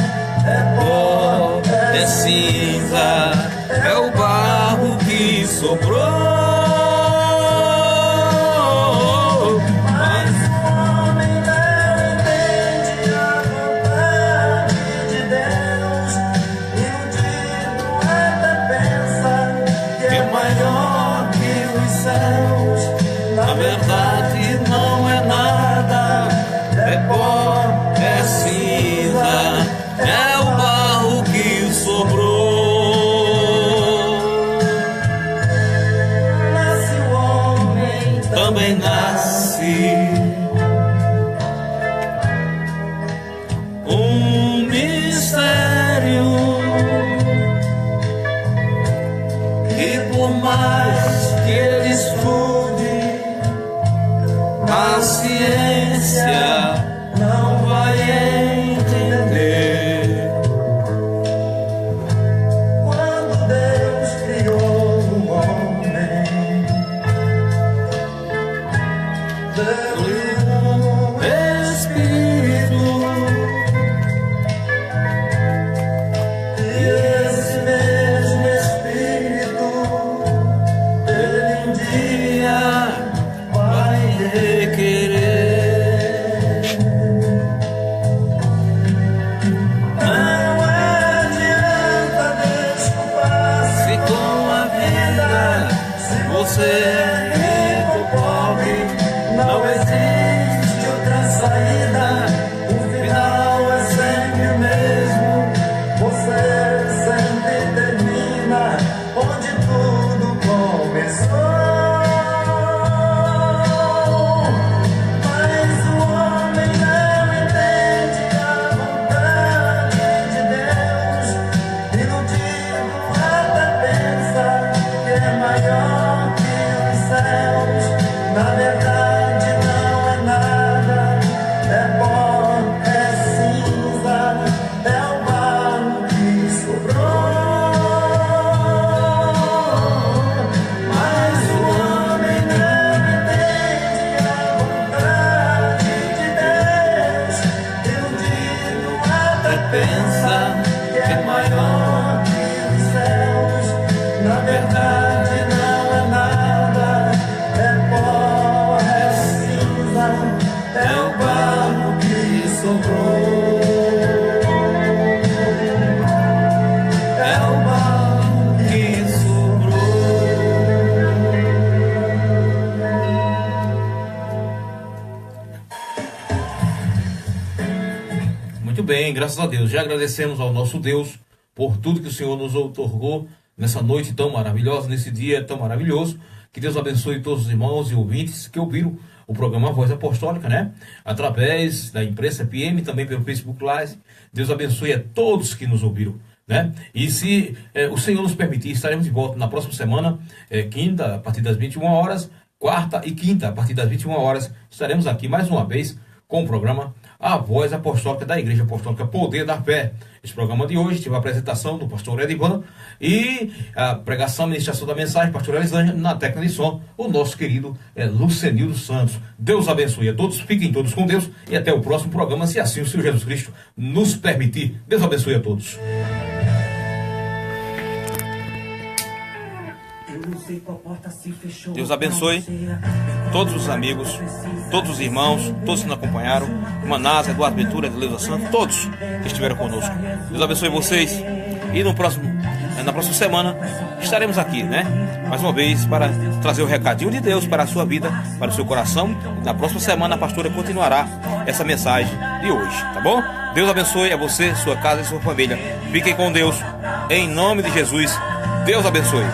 é pó, é cinza, é o barro que sobrou. Mas o homem não entende a vontade de Deus, iludido até pensa que que é maior que os céus. Na verdade não é nada, é pó, é cinza, é o barro que sobrou. nasce o homem Também nasce um mistério que por mais que ele estude, a ciência não vai entender. quando Deus criou o homem, deu-lhe um Espírito, e esse mesmo Espírito ele um dia vai requerer. não adianta desculpar-se Se com a vida você é rico ou pobre, não existe outra saída, o final é sempre o mesmo, você sempre termina onde tudo começou. Mas o homem não entende a vontade de Deus, iludido até pensa que é maior que os céus. Na verdade não é nada, é pó, é cinza, é o barro que sobrou. Mas o homem não entende a vontade de Deus, iludido até pensa que é maior que os céus. Na verdade não é nada, é pó, é cinza, é o barro que sobrou. É o barro que sobrou. Muito bem, graças a Deus. Já agradecemos ao nosso Deus por tudo que o Senhor nos outorgou nessa noite tão maravilhosa, nesse dia tão maravilhoso. Que Deus abençoe todos os irmãos e ouvintes que ouviram o programa Voz Apostólica, né? Através da imprensa PM, também pelo Facebook Live. Deus abençoe a todos que nos ouviram, né? E se o Senhor nos permitir, estaremos de volta na próxima semana, quinta, a partir das 21 horas, quarta e quinta, a partir das 21 horas, estaremos aqui mais uma vez com o programa A Voz Apostólica da Igreja Apostólica Poder da Fé. Esse programa de hoje teve a apresentação do pastor Edivan e a pregação, a ministração da mensagem, pastor Elisângela, na técnica de som, o nosso querido Lucenildo Santos. Deus abençoe a todos, fiquem todos com Deus e até o próximo programa, se assim o Senhor Jesus Cristo nos permitir. Deus abençoe a todos. Deus abençoe todos os amigos, todos os irmãos, todos que nos acompanharam, Manás, Eduardo Ventura, Deleuza Santos, todos que estiveram conosco. Deus abençoe vocês e na próxima semana estaremos aqui, né? Mais uma vez para trazer o recadinho de Deus para a sua vida, para o seu coração. Na próxima semana a pastora continuará essa mensagem de hoje, tá bom? Deus abençoe a você, sua casa e sua família. Fiquem com Deus, em nome de Jesus. Deus abençoe.